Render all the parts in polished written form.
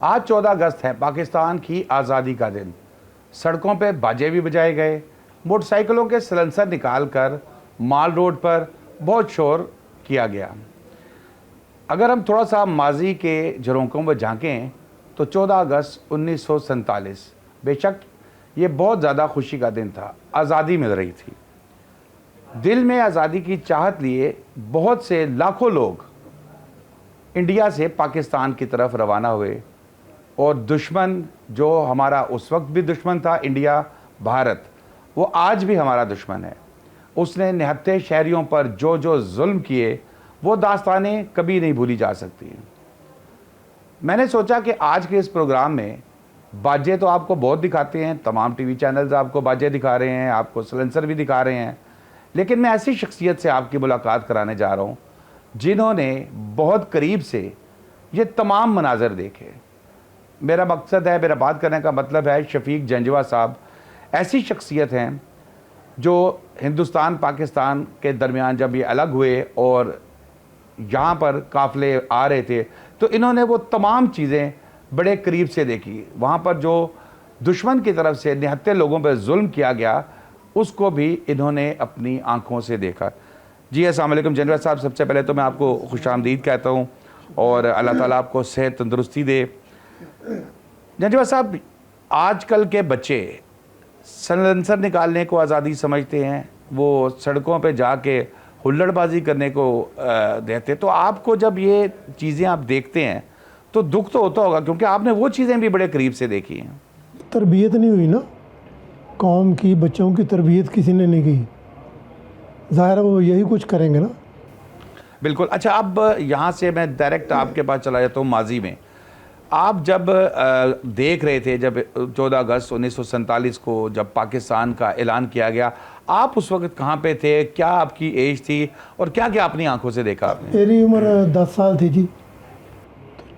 आज 14 अगस्त है, पाकिस्तान की आज़ादी का दिन। सड़कों पे बाजे भी बजाए गए, मोटरसाइकिलों के सिलेंसर निकालकर माल रोड पर बहुत शोर किया गया। अगर हम थोड़ा सा माजी के झरोकों में झांकें तो 14 अगस्त 1947 बेशक ये बहुत ज़्यादा खुशी का दिन था। आज़ादी मिल रही थी, दिल में आज़ादी की चाहत लिए बहुत से लाखों लोग इंडिया से पाकिस्तान की तरफ रवाना हुए और दुश्मन जो हमारा उस वक्त भी दुश्मन था, इंडिया भारत, वो आज भी हमारा दुश्मन है। उसने निहत्थे शहरियों पर जो जो जुल्म किए वो दास्तानें कभी नहीं भूली जा सकती। मैंने सोचा कि आज के इस प्रोग्राम में बाजे तो आपको बहुत दिखाते हैं, तमाम टीवी चैनल्स आपको बाजे दिखा रहे हैं, आपको सिलेंसर भी दिखा रहे हैं, लेकिन मैं ऐसी शख्सियत से आपकी मुलाकात कराने जा रहा हूँ जिन्होंने बहुत करीब से ये तमाम मनाजर देखे। मेरा मकसद है, मेरा बात करने का मतलब है, शफीक जंजवा साहब ऐसी शख्सियत हैं जो हिंदुस्तान पाकिस्तान के दरमियान जब ये अलग हुए और यहाँ पर काफ़िले आ रहे थे तो इन्होंने वो तमाम चीज़ें बड़े करीब से देखी। वहाँ पर जो दुश्मन की तरफ से निहत्थे लोगों पर जुल्म किया गया उसको भी इन्होंने अपनी आंखों से देखा। जी अस्सलाम वालेकुम जंजवा साहब, सबसे पहले तो मैं आपको खुशामदीद कहता हूँ और अल्लाह ताला आपको सेहत तंदुरुस्ती दे। जंजवा साहब, आजकल के बच्चे सलेंसर निकालने को आज़ादी समझते हैं, वो सड़कों पे जाके हुल्लड़बाजी करने को देते, तो आपको जब ये चीज़ें आप देखते हैं तो दुख तो होता होगा क्योंकि आपने वो चीज़ें भी बड़े करीब से देखी हैं। तरबियत नहीं हुई ना कौम की, बच्चों की तरबियत किसी ने नहीं की, ज़ाहिर है वो यही कुछ करेंगे ना। बिल्कुल। अच्छा, अब यहाँ से मैं डायरेक्ट आपके पास चला जाता हूँ। माजी में आप जब देख रहे थे, जब 14 अगस्त 1947 को जब पाकिस्तान का ऐलान किया गया, आप उस वक्त कहाँ पे थे, क्या आपकी एज थी और क्या क्या अपनी आंखों से देखा आपने? मेरी उम्र 10 साल थी जी।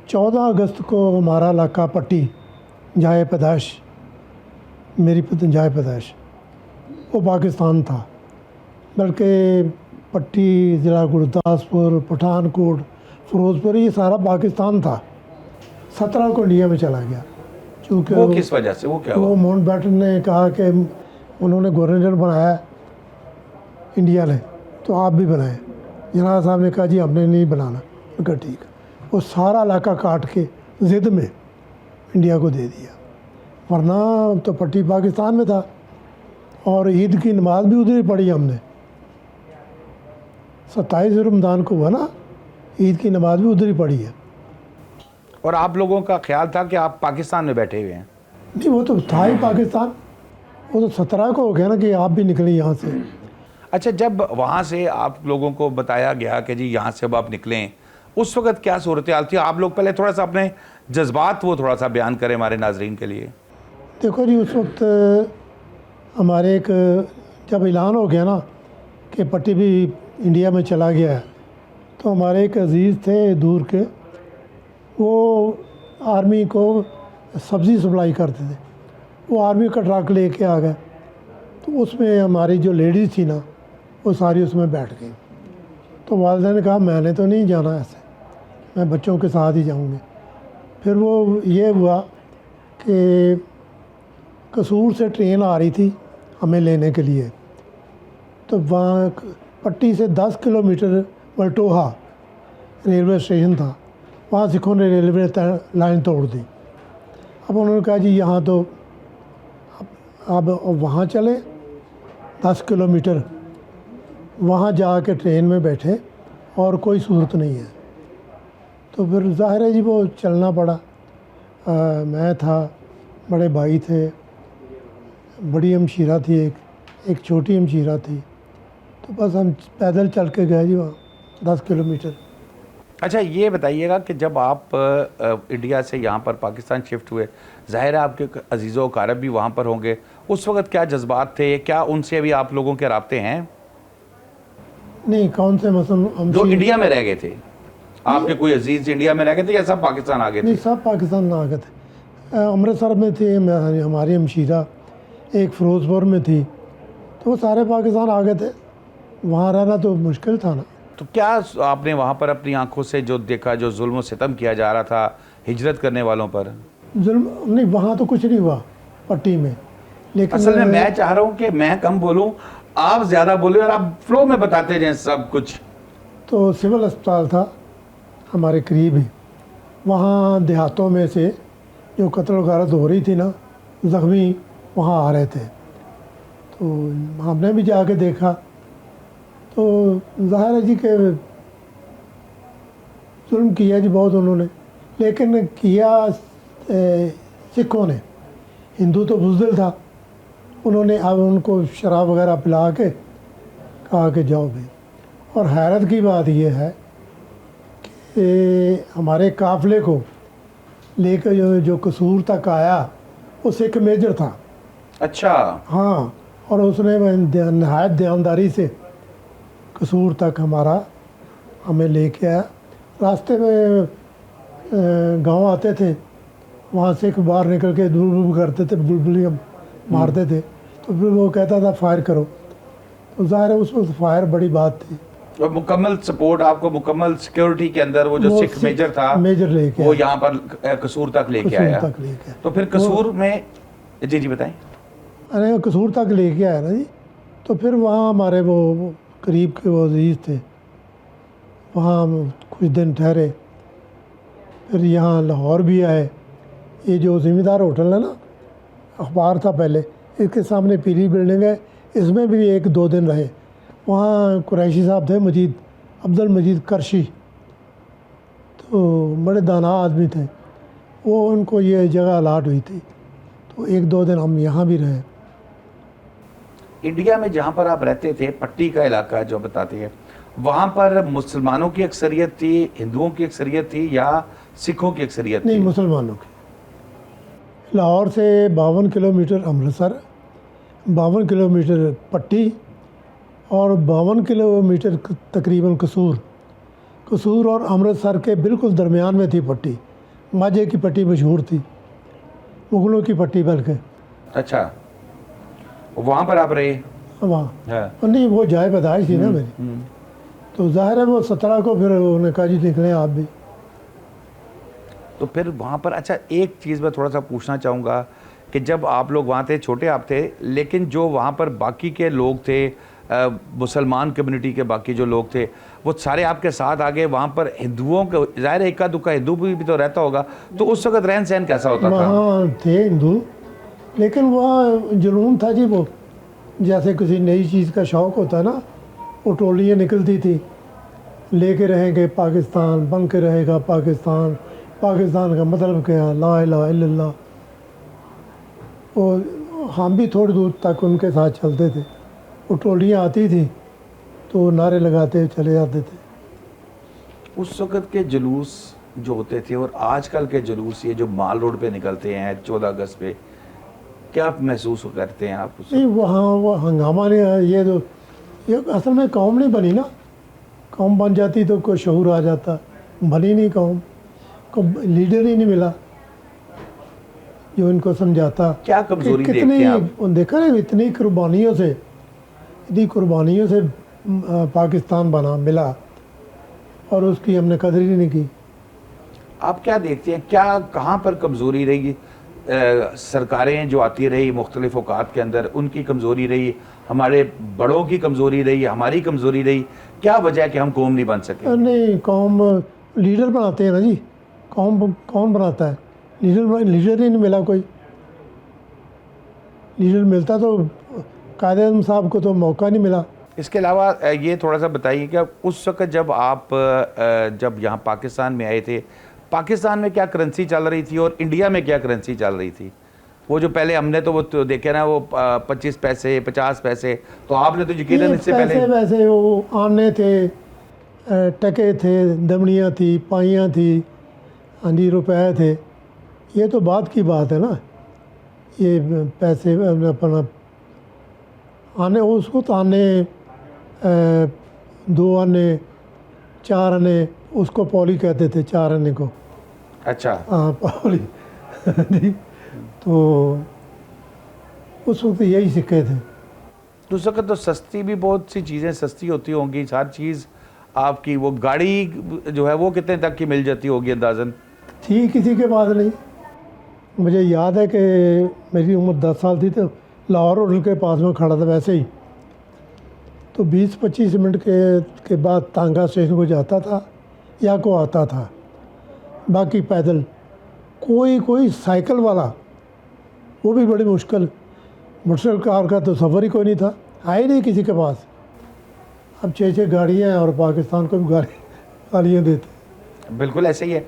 14 अगस्त को हमारा इलाका पट्टी जाए पैदाइश, मेरी जाए पैदाइश वो पाकिस्तान था, बल्कि पट्टी, ज़िला गुरदासपुर, पठानकोट, फिरोज़पुर, ये सारा पाकिस्तान था। 17 को इंडिया में चला गया क्योंकि वो किस वजह से, वो क्या वो हुआ? माउंटबेटन ने कहा कि उन्होंने गवर्नर बनाया इंडिया ने, तो आप भी बनाएं। जनाब साहब ने कहा जी हमने नहीं बनाना। उन्होंने कहा ठीक है। वो सारा इलाका काट के ज़िद में इंडिया को दे दिया, वरना तो पट्टी पाकिस्तान में था और ईद की नमाज भी उधर ही पढ़ी हमने। 27 रमज़ान को हुआ ना, ईद की नमाज भी उधर ही पढ़ी है। और आप लोगों का ख्याल था कि आप पाकिस्तान में बैठे हुए हैं? नहीं, वो तो था ही पाकिस्तान। वो तो 17 को हो गया ना कि आप भी निकले यहाँ से। अच्छा, जब वहाँ से आप लोगों को बताया गया कि जी यहाँ से अब आप निकलें, उस वक्त क्या सूरत हाल थी? आप लोग पहले थोड़ा सा अपने जज्बात वो थोड़ा सा बयान करें हमारे नाजरीन के लिए। देखो जी, उस वक्त हमारे एक जब ऐलान हो गया ना कि पट्टी भी इंडिया में चला गया है, तो हमारे एक अजीज़ थे दूर के, वो आर्मी को सब्ज़ी सप्लाई करते थे। वो आर्मी का ट्रक लेके आ गए, तो उसमें हमारी जो लेडीज़ थी ना वो सारी उसमें बैठ गई। तो वालिदा ने कहा मैंने तो नहीं जाना ऐसे, मैं बच्चों के साथ ही जाऊंगी। फिर वो ये हुआ कि कसूर से ट्रेन आ रही थी हमें लेने के लिए, तो वहाँ पट्टी से 10 किलोमीटर वल्टोहा रेलवे स्टेशन था, वहाँ सिखों ने रेलवे लाइन तोड़ दी। अब उन्होंने कहा जी यहाँ तो अब वहाँ चले 10 किलोमीटर, वहाँ जा के ट्रेन में बैठे और कोई सूरत नहीं है। तो फिर ज़ाहिर है जी वो चलना पड़ा। मैं था, बड़े भाई थे, बड़ी हमशीरा थी, एक छोटी हमशीरा थी, तो बस हम पैदल चल के गए जी वहाँ 10 किलोमीटर। अच्छा, ये बताइएगा कि जब आप इंडिया से यहाँ पर पाकिस्तान शिफ्ट हुए, ज़ाहिर है आपके अजीज़ो कारब भी वहाँ पर होंगे, उस वक्त क्या जज्बात थे, क्या उनसे भी आप लोगों के राब्ते हैं? नहीं, कौन से मसलन जो इंडिया में रह गए थे, आपके कोई अजीज़ इंडिया में रह गए थे या सब पाकिस्तान आ गए नहीं, थे? सब पाकिस्तान आ गए थे। अमृतसर में थे हमारी हमशीरा, एक फिरोज़पुर में थी, तो वो सारे पाकिस्तान आ गए थे। वहाँ रहना तो मुश्किल था ना। तो क्या आपने वहाँ पर अपनी आंखों से जो देखा, जो जुल्म सितम किया जा रहा था, हिजरत करने वालों पर? जुल्म नहीं, वहाँ तो कुछ नहीं हुआ पट्टी में, लेकिन असल में मैं चाह रहा हूँ कि मैं कम बोलूँ, आप ज़्यादा बोले और आप फ्लो में बताते जाएं सब कुछ। तो सिविल अस्पताल था हमारे करीब ही, वहाँ देहातों में से जो कत्ल वगारत हो रही थी ना, ज़ख्मी वहाँ आ रहे थे, तो हमने भी जाके देखा। तो ज़ाहिर है जी के जुल्म किया जी बहुत उन्होंने, लेकिन किया सिखों ने। हिंदू तो बुज़दिल था, उन्होंने अब उनको शराब वगैरह पिला के कहा कि जाओ भाई। और हैरत की बात यह है कि हमारे काफ़िले को लेकर जो कसूर तक आया वो सिख मेजर था। अच्छा। हाँ, और उसने नहायत ध्यानदारी से कसूर तक हमें लेके आया। रास्ते में गांव आते थे, वहाँ से बाहर निकल के बुलबुल करते थे, बुलबुलियाँ मारते थे, तो फिर वो कहता था फायर करो। तो ज़ाहिर है उस वक्त फायर बड़ी बात थी। और मुकम्मल सपोर्ट आपको, मुकम्मल सिक्योरिटी के अंदर वो जो सिख मेजर था, मेजर लेके वो यहाँ पर कसूर तक लेके आया। तक लेके, तो फिर कसूर में जी बताएं। अरे कसूर तक लेके आया ना जी। तो फिर वहाँ हमारे वो करीब के वो अजीज़ थे, वहाँ हम कुछ दिन ठहरे, फिर यहाँ लाहौर भी आए। ये जो ज़िम्मेदार होटल है ना, अखबार था पहले, इसके सामने पीली बिल्डिंग है, इसमें भी 1-2 दिन रहे। वहाँ कुरैशी साहब थे, अब्दुल मजीद करशी, तो बड़े दाना आदमी थे वो, उनको ये जगह अलाट हुई थी, तो 1-2 दिन हम यहाँ भी रहे। इंडिया में जहाँ पर आप रहते थे, पट्टी का इलाका जो बताते हैं, वहाँ पर मुसलमानों की अक्सरियत थी, हिंदुओं की अक्सरियत थी या सिखों की अक्सरियत थी? नहीं, मुसलमानों की। लाहौर से 52 किलोमीटर अमृतसर, 52 किलोमीटर पट्टी और 52 किलोमीटर तकरीबन कसूर और अमृतसर के बिल्कुल दरमियान में थी पट्टी। माजे की पट्टी मशहूर थी, मुगलों की पट्टी बल्कि। अच्छा, वहाँ पर आप रहे? वहाँ हाँ। नहीं, वो जाए पैदाइश थी ना मेरी, तो ज़ाहिर है वो 17 को फिर उन्होंने कहा जी निकलें आप भी। तो फिर वहाँ पर, अच्छा एक चीज़ मैं थोड़ा सा पूछना चाहूँगा कि जब आप लोग वहाँ थे, छोटे आप थे, लेकिन जो वहाँ पर बाकी के लोग थे, मुसलमान कम्युनिटी के बाकी जो लोग थे, वो सारे आपके साथ आ गए। वहाँ पर हिंदुओं का ज़ाहिर इक्का दुक्का हिंदू भी तो रहता होगा, तो उस वक्त रहन सहन कैसा होता था? वहाँ थे हिंदू, लेकिन वहाँ जुनून था जी, वो जैसे किसी नई चीज़ का शौक़ होता है ना, वो टोलियाँ निकलती थी, लेके रहेंगे पाकिस्तान, बन के रहेगा पाकिस्तान, पाकिस्तान का मतलब क्या, ला इलाहा इल्लल्लाह। और हम भी थोड़ी दूर तक उनके साथ चलते थे, वो टोलियाँ आती थी तो नारे लगाते चले जाते थे। उस वक़्त के जुलूस जो होते थे और आजकल के जुलूस, ये जो माल रोड पे निकलते हैं 14 अगस्त पे, क्या आप महसूस करते हैं आप उस? नहीं, वहाँ वो हंगामा नहीं, ये असल में कौम नहीं बनी ना। कौम बन जाती तो कोई शऊर आ जाता, बनी नहीं कौम, को लीडर ही नहीं मिला जो इनको समझाता। क्या कमजोरी देखते हैं आप? देखा ना, इतनी कुर्बानियों से पाकिस्तान बना मिला और उसकी हमने कदर ही नहीं की। आप क्या देखते हैं, क्या कहाँ पर कमज़ोरी रही? सरकारें जो आती रही मुख्तलिफ औकात के अंदर, उनकी कमज़ोरी रही, हमारे बड़ों की कमज़ोरी रही, हमारी कमज़ोरी रही? क्या वजह है कि हम कौम नहीं बन सके? नहीं, कौम लीडर बनाते हैं ना जी, कौम कौन बनाता है? लीडर ही नहीं मिला कोई। लीडर मिलता तो कायद-ए-आज़म साहब को तो मौका नहीं मिला। इसके अलावा ये थोड़ा सा बताइए कि उस वक़्त जब आप जब यहाँ पाकिस्तान में आए थे, पाकिस्तान में क्या करेंसी चल रही थी और इंडिया में क्या करेंसी चल रही थी? वो जो पहले हमने तो वो तो देखे ना, वो 25 पैसे 50 पैसे, तो आपने तो यकीनन इससे पहले पैसे वो आने थे, टके थे, दमड़ियाँ थी, पाइयाँ थी, हाँ जी, रुपए थे। ये तो बात की बात है ना, ये पैसे अपना आने, उसको तो आने 2 आने 4 आने, उसको पौली कहते थे, 4 आने को। अच्छा, हाँ, पौली जी। तो उस वक्त यही सिक्के थे। तो उस वक़्त तो सस्ती भी, बहुत सी चीज़ें सस्ती होती होंगी, हर चीज़ आपकी। वो गाड़ी जो है वो कितने तक की मिल जाती होगी अंदाज़न? थी किसी के पास नहीं। मुझे याद है कि मेरी उम्र 10 साल थी तो लाहौर होटल के पास में खड़ा था वैसे ही, तो 20-25 मिनट के बाद तांगा स्टेशन को जाता था या को आता था, बाकी पैदल। कोई साइकिल वाला, वो भी बड़ी मुश्किल। मोटरसाइकिल कार का तो सफ़र ही कोई नहीं था, आए नहीं किसी के पास। अब 6-6 गाड़ियाँ हैं और पाकिस्तान को भी गाड़ियाँ देते। बिल्कुल ऐसे ही है।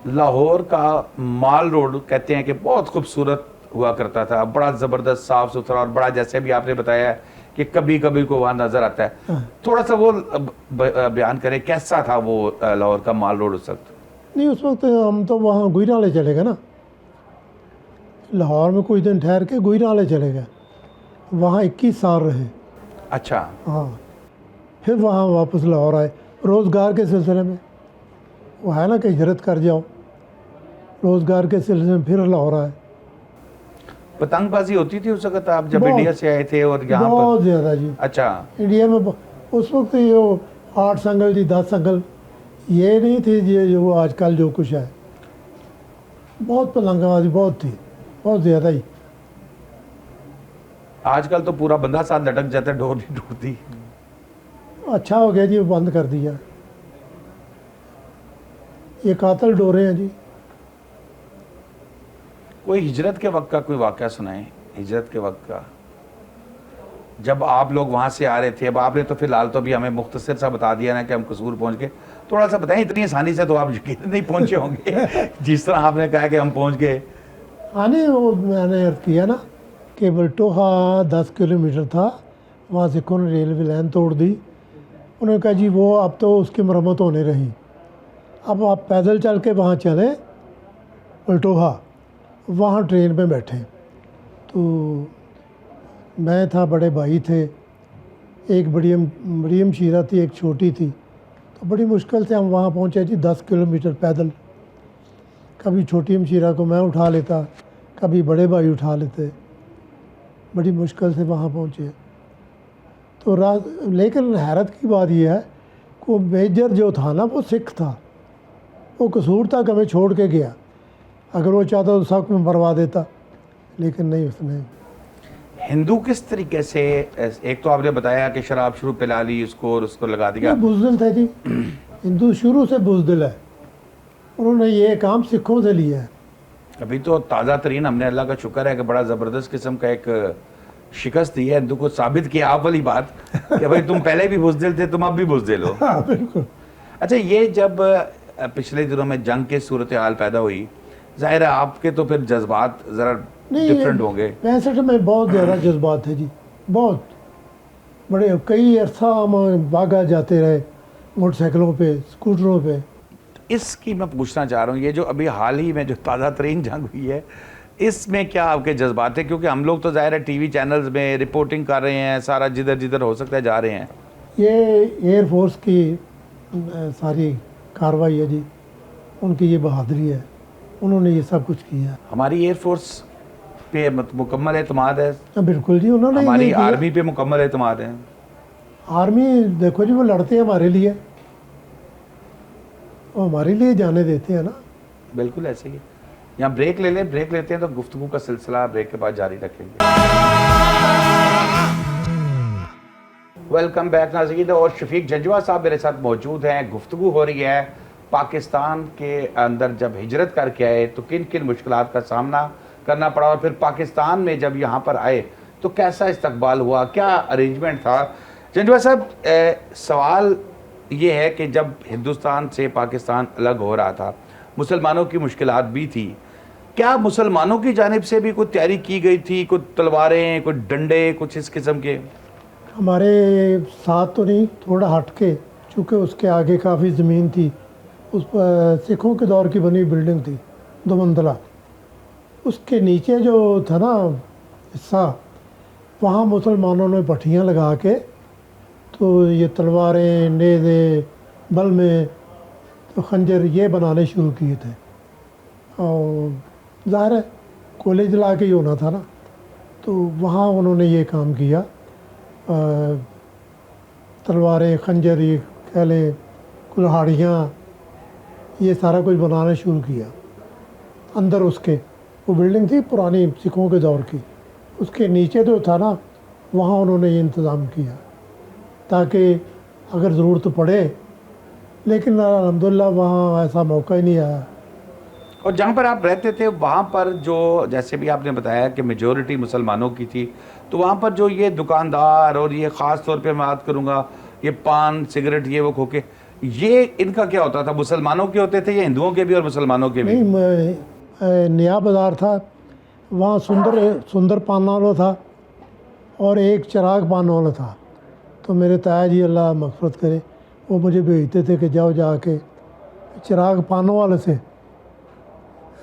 लाहौर का माल रोड कहते हैं कि बहुत खूबसूरत हुआ करता था, बड़ा ज़बरदस्त साफ़ सुथरा, और बड़ा, जैसे भी आपने बताया कि कभी कभी को वहाँ नज़र आता है। हाँ। थोड़ा सा वो बयान करें, कैसा था वो लाहौर का माल रोड उस वक्त? नहीं, उस वक्त हम तो वहाँ गुजराले चले गए ना, लाहौर में कुछ दिन ठहर के गुजराले चले गए, वहाँ 21 साल रहे। अच्छा। हाँ, फिर वहाँ वापस लाहौर आए रोज़गार के सिलसिले में। वो है ना कि हिजरत कर जाओ, रोज़गार के सिलसिले में फिर लाहौर आए। पतंगबाजी होती थी उस वक्त आप जब बहुत- इंडिया से आए थे और यहाँ बहुत पर? ज़्यादा जी। अच्छा। इंडिया में उस वक्त ये 8 संगल जी 10 संगल ये नहीं थी ये जो आजकल जो कुछ है। बहुत पतंगबाजी बहुत थी, बहुत ज़्यादा ही। आजकल तो पूरा बंदा साथ लटक जाता है, डोर नहीं टूटती। अच्छा हो गया जी, वो बंद कर दिया। ये कातल डोरे हैं जी। कोई हिजरत के वक्त का कोई वाक़या सुनाए, हिजरत के वक्त का, जब आप लोग वहाँ से आ रहे थे। अब आपने तो फिलहाल तो भी हमें मुख्तसर सा बता दिया ना कि हम कसूर पहुँच गए। थोड़ा सा बताएं, इतनी आसानी से तो आप यकीन नहीं पहुँचे होंगे जिस तरह आपने कहा कि हम पहुँच गए। हाँ नहीं, वो मैंने अर्थ किया ना कि बल्टोहा 10 किलोमीटर था, वहाँ से कौन रेलवे लाइन तोड़ दी। उन्होंने कहा जी वो अब तो उसकी मरम्मत होने रही, अब आप पैदल चल के वहाँ चले बल्टोहा, वहाँ ट्रेन में बैठे। तो मैं था, बड़े भाई थे, एक मरियम शीरा थी, एक छोटी थी। तो बड़ी मुश्किल से हम वहाँ पहुँचे जी, 10 किलोमीटर पैदल। कभी छोटी हमशीरा को मैं उठा लेता, कभी बड़े भाई उठा लेते, बड़ी मुश्किल से वहाँ पहुँचे। तो रात, लेकिन हैरत की बात यह है कि मेजर जो था ना वो सिख था, वो कसूर तक हमें छोड़ के गया। अगर वो चाहता तो सब में मरवा देता, लेकिन नहीं, उसने। हिंदू किस तरीके से, एक तो आपने बताया कि शराब शुरू पिला ली उसको और उसको लगा दिया। बुज़दिल थे जी, हिंदू शुरू से बुज़दिल है। उन्होंने ये काम सिखों से लिया है। अभी तो ताज़ा तरीन, हमने अल्लाह का शुक्र है कि बड़ा ज़बरदस्त किस्म का एक शिकस्त दी है हिंदू को, साबित किया आप वाली बात कि भाई तुम पहले भी बुज़दिल थे, तुम अब भी बुज़दिल हो। हाँ बिल्कुल। अच्छा, ये जब पिछले दिनों में जंग के सूरत हाल पैदा हुई, जाहिर है आपके तो फिर जज्बात ज़रा डिफरेंट होंगे। 65 में बहुत ज़्यादा जज्बात थे जी, बहुत बड़े। कई अरसा हम बागा जाते रहे मोटरसाइकिलों पे, स्कूटरों पे। इसकी मैं पूछना चाह रहा हूँ, ये जो अभी हाल ही में जो ताज़ा तरीन जंग हुई है, इसमें क्या आपके जज्बात है? क्योंकि हम लोग तो ज़ाहिर है टीवी चैनल्स में रिपोर्टिंग कर रहे हैं, सारा जिधर जिधर हो सकता है जा रहे हैं। ये एयरफोर्स की सारी कार्रवाई है जी, उनकी ये बहादुरी है, उन्होंने ये सब कुछ किया। हमारी एयरफोर्स पे मुकम्मल एतमाद है। हाँ, बिल्कुल जी, उन्होंने हमारी ये किया। आर्मी पे मुकम्मल एतमाद है। आर्मी देखो जी, वो लड़ते हैं हमारे लिए, वो हमारे लिए जाने देते हैं ना। बिल्कुल ऐसे ही है। यहाँ ब्रेक ले लें, ब्रेक लेते हैं तो गुफ्तगू का सिलसिला ब्रेक के बाद जारी रखेंगे। वेलकम बैक नाज़रीन, और शफीक जंजवा साहब मेरे साथ मौजूद हैं। गुफ्तगू हो रही है पाकिस्तान के अंदर जब हिजरत करके आए तो किन किन मुश्किलात का सामना करना पड़ा, और फिर पाकिस्तान में जब यहाँ पर आए तो कैसा इस्तकबाल हुआ, क्या अरेंजमेंट था। जंजवा साहब, सवाल ये है कि जब हिंदुस्तान से पाकिस्तान अलग हो रहा था, मुसलमानों की मुश्किलात भी थी, क्या मुसलमानों की जानिब से भी कोई तैयारी की गई थी, कुछ तलवारें, कुछ डंडे, कुछ इस किस्म के? हमारे साथ तो नहीं, थोड़ा हट के, चूँकि उसके आगे काफ़ी ज़मीन थी, उस पर सिखों के दौर की बनी बिल्डिंग थी 2 मंजिला। उसके नीचे जो था ना हिस्सा, वहाँ मुसलमानों ने भट्टियाँ लगा के तो ये तलवारें, नेज़े, बल्मे, तो खंजर ये बनाने शुरू किए थे। और ज़ाहिर है कॉलेज ला के ही होना था ना, तो वहाँ उन्होंने ये काम किया। तलवारें, खंजर, ये कह लें कुल्हाड़ियाँ, ये सारा कुछ बनाना शुरू किया। अंदर उसके वो बिल्डिंग थी पुरानी सिखों के दौर की, उसके नीचे जो था ना वहाँ उन्होंने ये इंतज़ाम किया ताकि अगर ज़रूरत पड़े, लेकिन अल्हम्दुलिल्लाह वहाँ ऐसा मौका ही नहीं आया। और जहाँ पर आप रहते थे वहाँ पर जो, जैसे भी आपने बताया कि मेजॉरिटी मुसलमानों की थी, तो वहाँ पर जो ये दुकानदार और ये ख़ास तौर पे मैं बात करूँगा ये पान सिगरेट ये वो खोके, ये इनका क्या होता था? मुसलमानों के होते थे या हिंदुओं के भी और मुसलमानों के भी? नहीं, नया बाज़ार था वहाँ, सुंदर पान वाला था और एक चिराग पान वाला था। तो मेरे ताया जी अल्लाह मग़फ़िरत करे, वो मुझे भेजते थे कि जाओ जाके चिराग पानों वाले से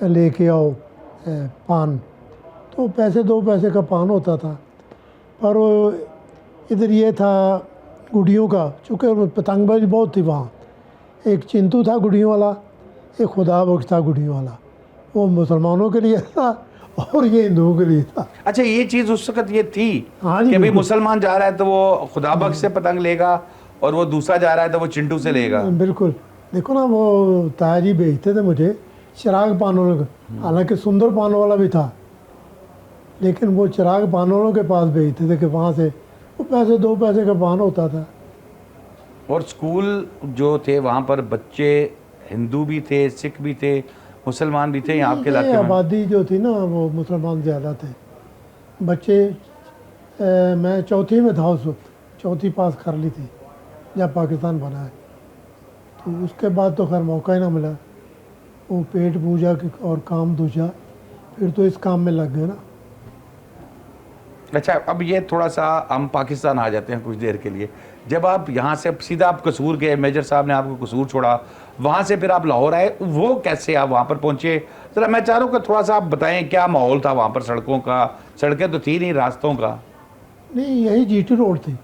लेके आओ पान। तो पैसे 2 पैसे का पान होता था, पर वो इधर ये था गुड़ियों का, चूँकि पतंगबाजी बहुत थी वहाँ। एक चिंटू था गुड़ियों वाला, एक खुदा बख्श था गुड़ियों वाला, वो मुसलमानों के लिए था और ये हिंदुओं के लिए था। अच्छा, ये चीज़ उस वक्त ये थी हाँ जी, कि भाई बिल्कुल। मुसलमान जा रहा है तो वो खुदा बख्श से पतंग लेगा और वो दूसरा जा रहा है तो वो चिंटू से लेगा। बिल्कुल। देखो ना, वो ताया जी भेजते थे मुझे चिराग पान वालों का, हालांकि सुंदर पान वाला भी था, लेकिन वो चिराग पान वालों के पास भेजते थे कि वहाँ से वो पैसे 2 पैसे का पान होता था। और स्कूल जो थे वहाँ पर बच्चे हिंदू भी थे, सिख भी थे, मुसलमान भी थे, यहाँ आपके ये इलाके में? आबादी जो थी ना वो मुसलमान ज़्यादा थे। बच्चे मैं चौथी में था उस वक्त, चौथी पास कर ली थी जब पाकिस्तान बना है। तो उसके बाद तो खैर मौका ही ना मिला, वो पेट पूजा के और काम दूजा, फिर तो इस काम में लग गए ना। अच्छा, अब ये थोड़ा सा हम पाकिस्तान आ जाते हैं कुछ देर के लिए। जब आप यहाँ से सीधा आप कसूर गए, मेजर साहब ने आपको कसूर छोड़ा, वहाँ से फिर आप लाहौर आए, वो कैसे आप वहाँ पर पहुँचे? ज़रा मैं चाह रहा हूँ कि थोड़ा सा आप बताएं क्या माहौल था वहाँ पर, सड़कों का? सड़कें तो थी नहीं, रास्तों का? नहीं, यही जीटी रोड थी,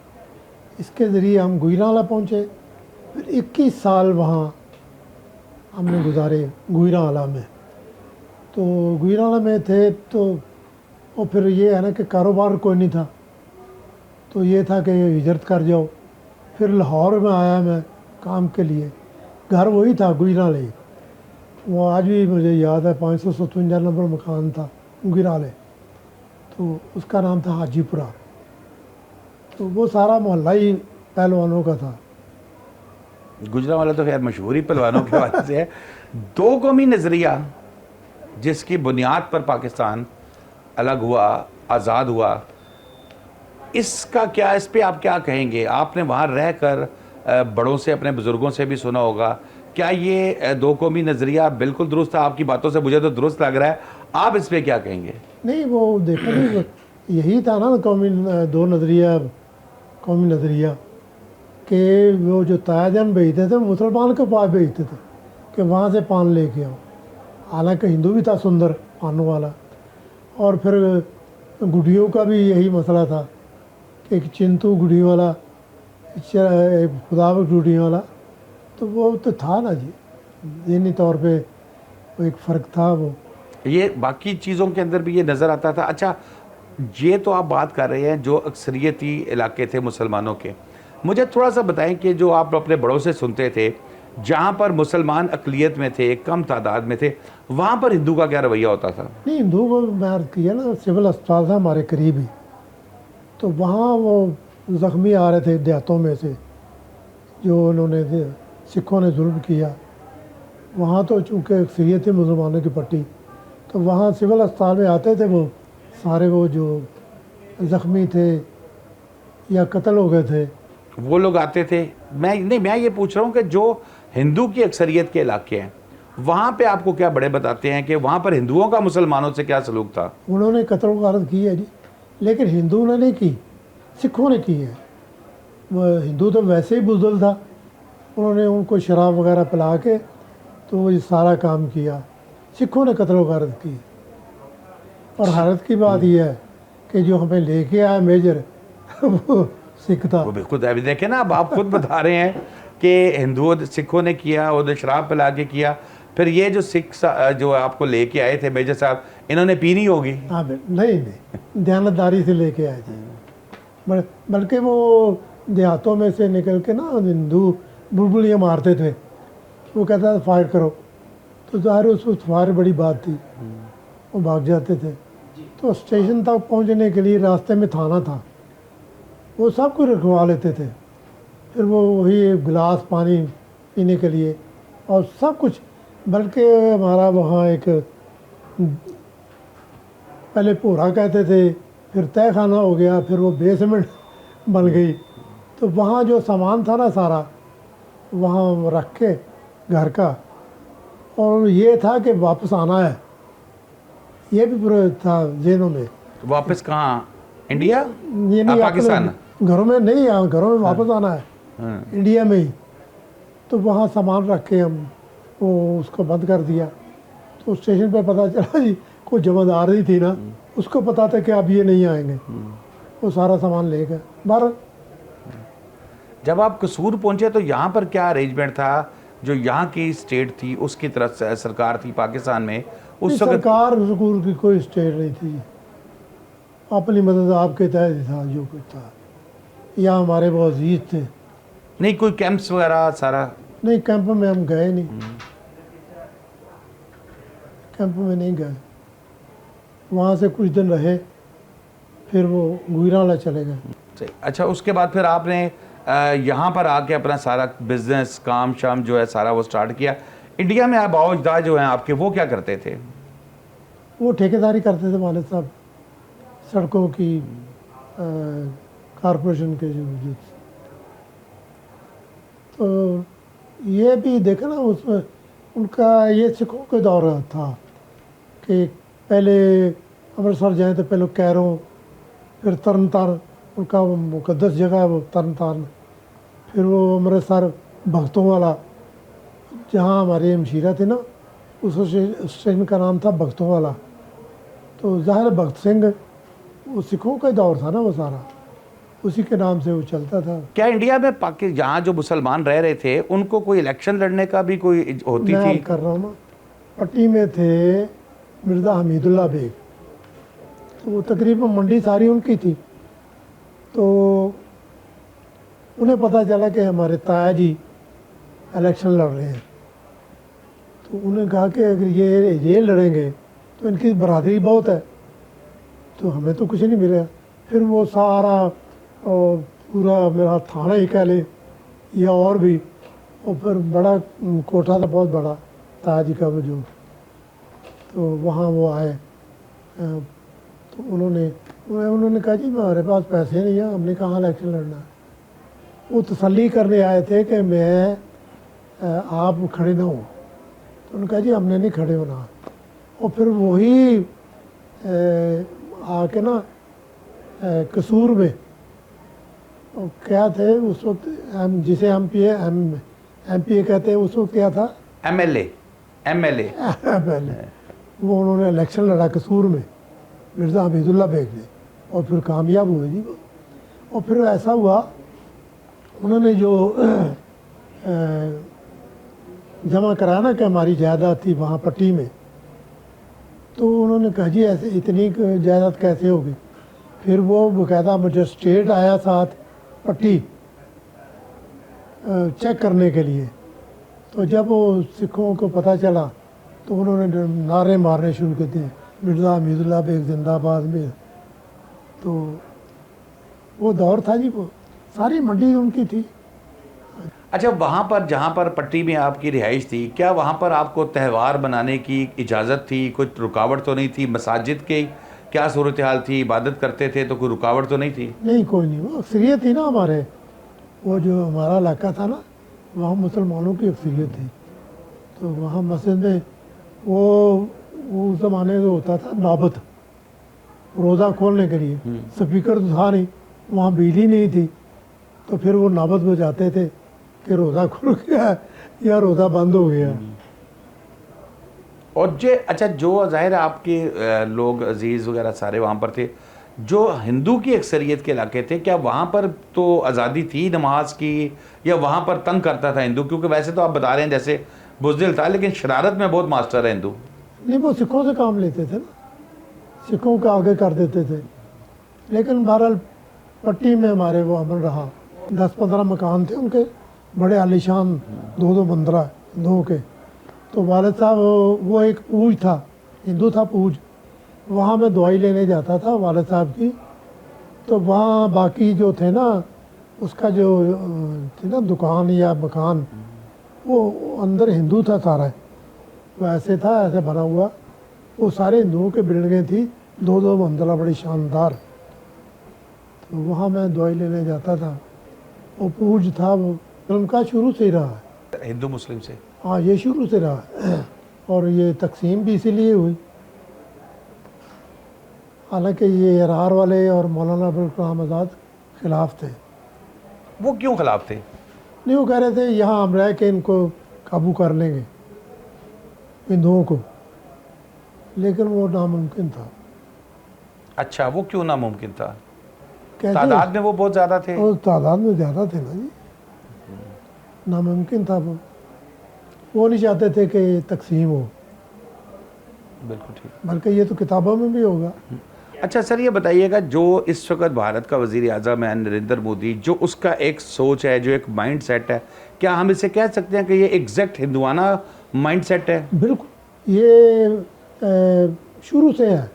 इसके ज़रिए हम गुजरांवाला पहुँचे। फिर 21 साल वहाँ हमने गुजारे गुजरांवाला में। तो गुजरांवाला में थे तो और फिर ये है ना कि कारोबार कोई नहीं था, तो ये था कि हिजरत कर जाओ। फिर लाहौर में आया मैं काम के लिए, घर वही था गुजरांवाला ही, वो आज भी मुझे याद है, 557 नंबर मकान था गुजरांवाला, तो उसका नाम था हाजीपुरा। तो वो सारा मोहल्ला ही पहलवानों का था। गुजरांवाला तो खैर मशहूर ही पहलवानों के वजह से है। दो कौमी नज़रिया जिसकी बुनियाद पर पाकिस्तान अलग हुआ, आज़ाद हुआ, इसका क्या, इस पे आप क्या कहेंगे? आपने वहाँ रहकर बड़ों से, अपने बुज़ुर्गों से भी सुना होगा, क्या ये दो कौमी नज़रिया बिल्कुल दुरुस्त था? आपकी बातों से मुझे तो दुरुस्त लग रहा है, आप इस पे क्या कहेंगे? नहीं, वो देखो नहीं, यही था ना कौमी दो नज़रिया, कौमी नज़रिया कि वो जो तायाजान भेजते थे मुसलमान के पास भेजते थे कि वहाँ से पान लेके आओ। हालांकि हिंदू भी था सुंदर पानों वाला। और फिर गुड़ियों का भी यही मसला था कि एक चिंटू गुड़ियों वाला, खुदा गुड़ियों वाला, तो वो तो था ना जी, ज़हनी तौर पे वो एक फ़र्क था। वो ये बाकी चीज़ों के अंदर भी ये नज़र आता था। अच्छा, ये तो आप बात कर रहे हैं जो अक्सरियती इलाके थे मुसलमानों के, मुझे थोड़ा सा बताएं कि जो आप अपने बड़ों से सुनते थे, जहाँ पर मुसलमान अक़लियत में थे, कम तादाद में थे, वहाँ पर हिंदू का क्या रवैया होता था? नहीं, हिंदू को मैं अर्ज़ किया ना, सिविल अस्पताल था हमारे करीब ही, तो वहाँ वो ज़ख्मी आ रहे थे देहातों में से, जो उन्होंने सिखों ने जुल्म किया। वहाँ तो चूँकि अक्सरियत थी मुसलमानों की पट्टी, तो वहाँ सिविल अस्पताल में आते थे वो सारे, वो जो ज़ख्मी थे या कत्ल हो गए थे, वो लोग आते थे। मैं ये पूछ रहा हूँ कि जो हिंदू की अक्सरियत के इलाके हैं, वहाँ पे आपको क्या बड़े बताते हैं कि वहाँ पर हिंदुओं का मुसलमानों से क्या सलूक था? उन्होंने कत्ल वारत की है जी, लेकिन हिंदुओं ने नहीं की, सिखों ने की है। वो हिंदू तो वैसे ही बुज़दिल था, उन्होंने उनको शराब वगैरह पिला के तो वो ये सारा काम किया। सिखों ने कत्ल वारत की। और हैरत की बात यह है कि जो हमें लेके आया मेजर वो सिख था। वो बिल्कुल, अभी देखें ना, अब आप खुद बता रहे हैं कि हिंदुओं सिखों ने किया, उन्हें शराब पिला के किया, फिर ये जो सिख जो आपको लेके आए थे मेजर साहब, इन्होंने पी नहीं होगी? हाँ, नहीं, दयानतदारी से लेके आए थे। बल्कि वो देहातों में से निकल के ना हिंदू बुलबुलियाँ मारते थे वो कहता था फायर करो, तो ज़ाहिर उस वक्त फायर बड़ी बात थी, वो भाग जाते थे। तो स्टेशन तक पहुंचने के लिए रास्ते में थाना था, वो सब कुछ रखवा लेते थे। फिर वो वही एक गिलास पानी पीने के लिए और सब कुछ, बल्कि हमारा वहाँ एक पहले पूरा कहते थे, फिर तय खाना हो गया, फिर वो बेसमेंट बन गई। तो वहाँ जो सामान था ना सारा वहाँ रख के घर का, और ये था कि वापस आना है, ये भी पूरा था जेलों में। तो वापस कहाँ, इंडिया? ये नहीं पाकिस्तान? अपने घरों में नहीं, घरों में वापस आना है, हाँ। इंडिया में ही। तो वहाँ सामान रख के हम वो उसको बंद कर दिया। तो स्टेशन पे पता चला जी, कोई जमादार ही थी ना, उसको पता था कि अब ये नहीं आएंगे, वो सारा सामान ले गए बाहर। जब आप कसूर पहुंचे तो यहाँ पर क्या अरेंजमेंट था? जो यहाँ की स्टेट थी उसकी तरफ से सरकार थी पाकिस्तान में उस वक्त? सरकार सकूर की कोई स्टेट नहीं थी, अपनी मदद आपके तहत ही था जो कुछ था। या हमारे वो अजीज थे। नहीं कोई कैंप्स वगैरह सारा? नहीं, कैंप में हम गए नहीं, कैंप में नहीं गए। वहाँ से कुछ दिन रहे, फिर वो गुजरांवाला चले गए। सही। अच्छा, उसके बाद फिर आपने यहाँ पर आके अपना सारा बिजनेस काम शाम जो है सारा वो स्टार्ट किया। इंडिया में आप अजदाद जो हैं आपके, वो क्या करते थे? वो ठेकेदारी करते थे वालिद साहब, सड़कों की कारपोरेशन के जो तो ये भी देखा ना उसमें उनका ये सिखों के दौर था कि पहले अमृतसर जाए तो पहले कैरों, फिर तरन तारण, उनका वो मुकद्दस जगह है वो तरन तारण, फिर वो अमृतसर भक्तों वाला जहाँ हमारे हमशीरा थे ना, उस स्टेशन का नाम था भक्तों वाला। तो ज़ाहिर भगत सिंह, वो सिखों का दौर था ना वो सारा, उसी के नाम से वो चलता था। क्या इंडिया में पाकिस्तान जहाँ जो मुसलमान रह रहे थे उनको कोई इलेक्शन लड़ने का भी कोई होती मैं थी? कर रहा हूँ ना, पट्टी में थे मिर्ज़ा हमीदुल्ला बेग, तो वो तकरीबन मंडी सारी उनकी थी। तो उन्हें पता चला कि हमारे ताया जी इलेक्शन लड़ रहे हैं, तो उन्हें कहा कि अगर ये लड़ेंगे तो इनकी बरादरी बहुत है, तो हमें तो कुछ नहीं मिलेगा। फिर वो सारा पूरा मेरा थाना ही कह ले या और भी, और फिर बड़ा कोठा था बहुत बड़ा ताया जी का वो जो, तो वहाँ वो आए। तो उन्होंने कहा जी हमारे पास पैसे नहीं है, हमने कहाँ इलेक्शन लड़ना है। वो तसल्ली करने आए थे कि मैं आप खड़े ना हो, तो उन्होंने कहा जी हमने नहीं खड़े होना। और फिर वही आके ना कसूर में और क्या थे उस वक्त, जिसे एमपीए कहते हैं, उस वक्त क्या था, एमएलए पहले वो उन्होंने इलेक्शन लड़ा कसूर में, मिर्ज़ा हमीदुल्ला बेग ने, और फिर कामयाब हुए जी वो। और फिर ऐसा हुआ, उन्होंने जो जमा कराया ना कि हमारी जायदाद थी वहाँ पट्टी में, तो उन्होंने कहा जी ऐसे इतनी जायदाद कैसे होगी। फिर वो बाकायदा मजिस्ट्रेट आया साथ पट्टी चेक करने के लिए। तो जब वो सिखों को पता चला तो उन्होंने नारे मारने शुरू कर दिए, मिर्ज़ा हमीदुल्ला बेग जिंदाबाद में। तो वो दौर था जी, वो सारी मंडी उनकी थी। अच्छा, वहाँ पर जहाँ पर पट्टी में आपकी रिहाइश थी, क्या वहाँ पर आपको त्यौहार बनाने की इजाज़त थी? कुछ रुकावट तो नहीं थी? मसाजिद के क्या सूरत हाल थी? इबादत करते थे तो कोई रुकावट तो नहीं थी? नहीं, कोई नहीं, वो अक्सरियत थी ना हमारे, वो जो हमारा इलाका था ना वहाँ मुसलमानों की अक्सरियत थी। तो वहाँ मस्जिद में वो उस ज़माने में होता था नौबत, रोज़ा खोलने के लिए स्पीकर तो था नहीं, वहाँ बिजली नहीं थी, तो फिर वो नौबत बजाते थे कि रोज़ा खुल गया या रोज़ा बंद हो गया। और अच्छा, जो ज़ाहिर है आपके लोग अजीज़ वगैरह सारे वहाँ पर थे, जो हिंदू की अक्सरियत के इलाके थे, क्या वहाँ पर तो आज़ादी थी नमाज की, या वहाँ पर तंग करता था हिंदू? क्योंकि वैसे तो आप बता रहे हैं जैसे बुज़दिल था, लेकिन शरारत में बहुत मास्टर है हिंदू। नहीं, वो सिखों से काम लेते थे ना, सिखों का आगे कर देते थे। लेकिन बहरहाल पट्टी में हमारे वो अमन रहा, 10-15 मकान थे उनके, बड़े आलीशान 2-2 मंदिर। हिंदुओं के। तो वालिद साहब वो एक पूज था, हिंदू था पूज, वहाँ मैं दवाई लेने जाता था वालिद साहब की। तो वहाँ बाकी जो थे ना, उसका जो थी ना दुकान या मकान, वो अंदर हिंदू था सारा, वो ऐसे था, ऐसे बना हुआ। वो सारे हिंदुओं के बिल्डिंगें थी, 2-2 मंजिला, बड़ी शानदार। तो वहाँ मैं दवाई लेने जाता था। वो पूज था, वो उनका शुरू से ही रहा है। हिंदू मुस्लिम से? हाँ, ये शुरू से रहा है। और ये तकसीम भी इसीलिए हुई। हालांकि ये अरार वाले और मौलाना अबुल कलाम आज़ाद खिलाफ थे। वो क्यों खिलाफ थे? नहीं, वो कह रहे थे यहाँ हम रह के इनको काबू कर लेंगे, हिंदुओं को, लेकिन वो नामुमकिन था। अच्छा, वो क्यों नामुमकिन था? कैसे? तादाद में वो बहुत ज़्यादा थे? और तादाद में ज़्यादा थे ना जी, नामुमकिन था वो नहीं चाहते थे कि तकसीम हो, बिल्कुल ठीक। बल्कि ये तो किताबों में भी होगा। अच्छा सर, ये बताइएगा, जो इस वक्त भारत का वज़ीर आज़म है नरेंद्र मोदी, जो उसका एक सोच है, जो एक माइंड सेट है, क्या हम इसे कह सकते हैं कि ये एग्जैक्ट हिंदुआना माइंड सेट है? बिल्कुल, ये शुरू से है,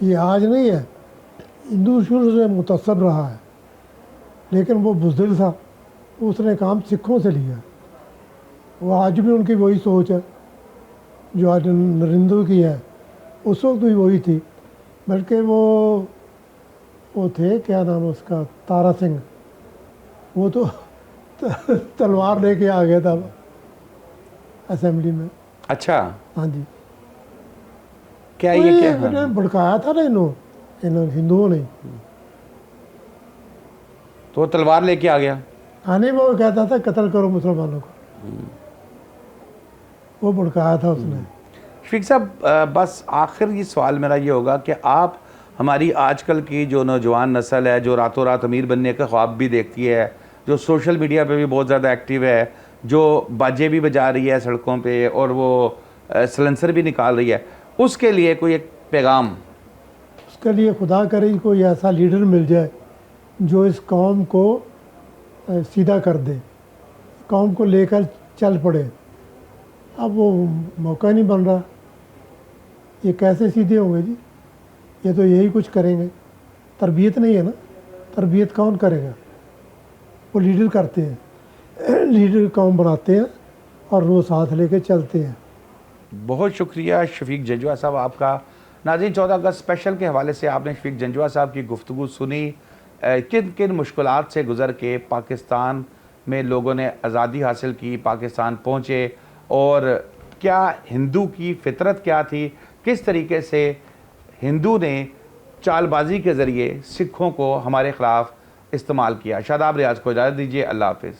ये आज नहीं है। हिंदू शुरू से मुतअस्सिब रहा है, लेकिन वो बुज़दिल था, उसने काम सिखों से लिया। वो आज भी उनकी वही सोच है जो आज नरेंद्र की है, उस वक्त भी वही थी। बल्कि वो थे, क्या नाम है उसका, तारा सिंह, वो तो तलवार लेके आ गया था असेंबली में। अच्छा, हाँ जी, क्या तो ये क्या? इन्होंने भड़काया था ना इन हिंदुओं ने। तो वो तलवार लेके आ गया? आने में वो कहता था कत्ल करो मुसलमानों को, वो भड़काया था उसने। शफीक साहब, बस आखिर ये सवाल मेरा ये होगा कि आप हमारी आजकल की जो नौजवान नस्ल है, जो रातों रात अमीर बनने का ख्वाब भी देखती है, जो सोशल मीडिया पे भी बहुत ज़्यादा एक्टिव है, जो बाजे भी बजा रही है सड़कों पे और वो सलेंसर भी निकाल रही है, उसके लिए कोई एक पैगाम? उसके लिए खुदा करे कोई ऐसा लीडर मिल जाए जो इस कौम को सीधा कर दे, कौम को लेकर चल पड़े। अब वो मौका नहीं बन रहा, ये कैसे सीधे होंगे जी? ये तो यही कुछ करेंगे, तरबियत नहीं है ना, तरबियत कौन करेगा? वो लीडर करते हैं, लीडर कौम बनाते हैं और वो साथ लेके चलते हैं। बहुत शुक्रिया शफीक जंजुआ साहब आपका। नाज़रीन, 14 अगस्त स्पेशल के हवाले से आपने शफीक जंजुआ साहब की गुफ्तगू सुनी। किन किन मुश्किलात से गुज़र के पाकिस्तान में लोगों ने आज़ादी हासिल की, पाकिस्तान पहुँचे, और क्या हिंदू की फितरत क्या थी, किस तरीके से हिंदू ने चालबाजी के ज़रिए सिखों को हमारे ख़िलाफ़ इस्तेमाल किया। शादाब रियाज को इजाज़त दीजिए। अल्लाह हाफ़िज़।